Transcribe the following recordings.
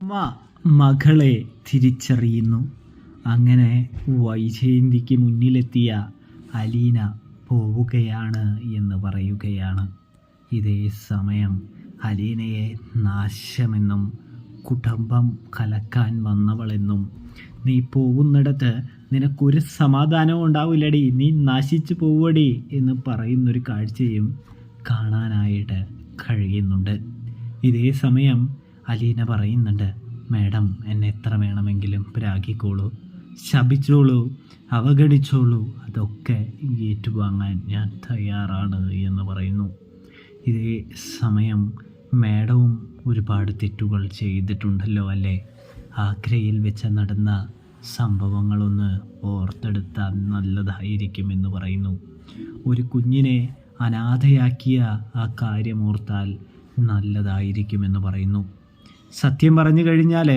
അമ്മ മകളെ തിരിച്ചറിയുന്നു. അങ്ങനെ വൈജയന്തിക്ക് മുന്നിലെത്തിയ അലീന പോവുകയാണ് എന്ന് പറയുകയാണ്. ഇതേ സമയം അലീനയെ നാശമെന്നും കുടുംബം കലക്കാൻ വന്നവളെന്നും നീ പോകുന്നിടത്ത് നിനക്കൊരു സമാധാനവും ഉണ്ടാവില്ലടി, നീ നശിച്ചു പോവടി എന്ന് പറയുന്നൊരു കാഴ്ചയും കാണാനായിട്ട് കഴിയുന്നുണ്ട്. ഇതേ സമയം അലീന പറയുന്നുണ്ട്, മാഡം എന്നെ എത്ര വേണമെങ്കിലും പ്രാഗിക്കോളൂ, ശപിച്ചോളൂ, അവഗണിച്ചോളൂ, അതൊക്കെ ഏറ്റുവാങ്ങാൻ ഞാൻ തയ്യാറാണ് എന്ന് പറയുന്നു. ഇതേ സമയം മാഡവും ഒരുപാട് തെറ്റുകൾ ചെയ്തിട്ടുണ്ടല്ലോ അല്ലേ? ആഗ്രയിൽ വെച്ച് നടന്ന സംഭവങ്ങളൊന്ന് ഓർത്തെടുത്താൽ നല്ലതായിരിക്കുമെന്ന് പറയുന്നു. ഒരു കുഞ്ഞിനെ അനാഥയാക്കിയ ആ കാര്യം ഓർത്താൽ നല്ലതായിരിക്കുമെന്ന് പറയുന്നു. സത്യം പറഞ്ഞു കഴിഞ്ഞാൽ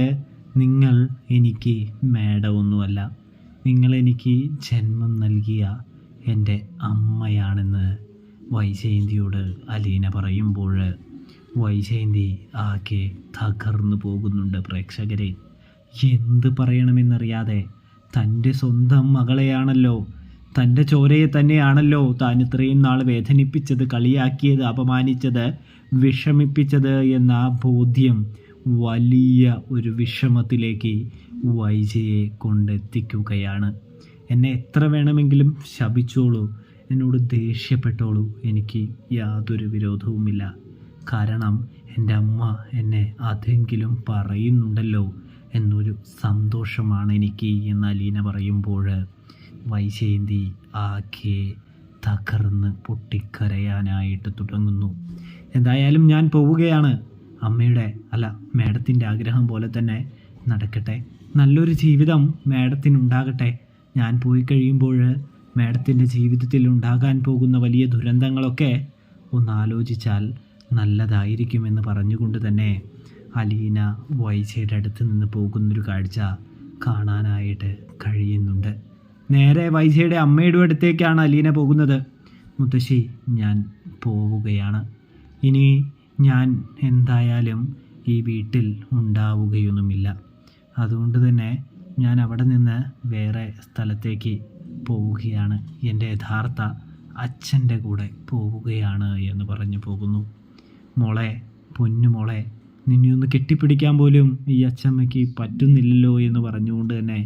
നിങ്ങൾ എനിക്ക് മാഡമൊന്നുമല്ല, നിങ്ങളെനിക്ക് ജന്മം നൽകിയ എൻ്റെ അമ്മയാണെന്ന് വൈജയന്തിയോട് അലീന പറയുമ്പോൾ വൈജയന്തി ആകെ തകർന്നു പോകുന്നുണ്ട്. പ്രേക്ഷകരെ, എന്ത് പറയണമെന്നറിയാതെ തൻ്റെ സ്വന്തം മകളെയാണല്ലോ, തൻ്റെ ചോരയെ തന്നെയാണല്ലോ താൻ ഇത്രയും നാൾ വേദനിപ്പിച്ചത്, കളിയാക്കിയത്, അപമാനിച്ചത്, വിഷമിപ്പിച്ചത് എന്ന ബോധ്യം വലിയ ഒരു വിഷമത്തിലേക്ക് വൈജയെ കൊണ്ടെത്തിക്കുകയാണ്. എന്നെ എത്ര വേണമെങ്കിലും ശപിച്ചോളൂ, എന്നോട് ദേഷ്യപ്പെട്ടോളൂ, എനിക്ക് യാതൊരു വിരോധവുമില്ല. കാരണം എൻ്റെ അമ്മ എന്നെ അതെങ്കിലും പറയുന്നുണ്ടല്ലോ എന്നൊരു സന്തോഷമാണ് എനിക്ക് എന്ന് അലീന പറയുമ്പോൾ വൈജയന്തി ആകെ തകർന്ന് പൊട്ടിക്കരയാനായിട്ട് തുടങ്ങുന്നു. എന്തായാലും ഞാൻ പോവുകയാണ്. അമ്മയുടെ മാഡത്തിൻ്റെ ആഗ്രഹം പോലെ തന്നെ നടക്കട്ടെ, നല്ലൊരു ജീവിതം മാഡത്തിനുണ്ടാകട്ടെ. ഞാൻ പോയി കഴിയുമ്പോൾ മാഡത്തിൻ്റെ ജീവിതത്തിൽ ഉണ്ടാകാൻ പോകുന്ന വലിയ ദുരന്തങ്ങളൊക്കെ ഒന്ന് ആലോചിച്ചാൽ നല്ലതായിരിക്കുമെന്ന് പറഞ്ഞുകൊണ്ട് തന്നെ അലീന വൈജയുടെ അടുത്ത് നിന്ന് പോകുന്നൊരു കാഴ്ച കാണാനായിട്ട് കഴിയുന്നുണ്ട്. നേരെ വൈജയുടെ അമ്മയുടെ അടുത്തേക്കാണ് അലീന പോകുന്നത്. മുത്തശ്ശി, ഞാൻ പോവുകയാണ്. ഇനി ഞാൻ എന്തായാലും ഈ വീട്ടിൽ ഉണ്ടാവുകയൊന്നുമില്ല. അതുകൊണ്ട് തന്നെ ഞാൻ അവിടെ നിന്ന് വേറെ സ്ഥലത്തേക്ക് പോവുകയാണ്. എൻ്റെ യഥാർത്ഥ അച്ഛൻ്റെ കൂടെ പോവുകയാണ് എന്ന് പറഞ്ഞു പോകുന്നു. മോളെ, പൊന്നുമോളെ, നിന്നെ ഒന്ന് കെട്ടിപ്പിടിക്കാൻ പോലും ഈ അച്ഛമ്മയ്ക്ക് പറ്റുന്നില്ലല്ലോ എന്ന് പറഞ്ഞുകൊണ്ട് തന്നെ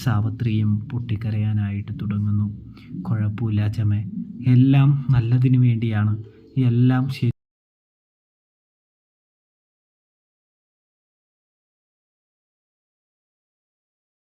സാവിത്രിയും പൊട്ടിക്കരയാനായിട്ട് തുടങ്ങുന്നു. കുഴപ്പമില്ല അച്ഛമ്മേ, എല്ലാം നല്ലതിന് വേണ്ടിയാണ്, എല്ലാം ശരി.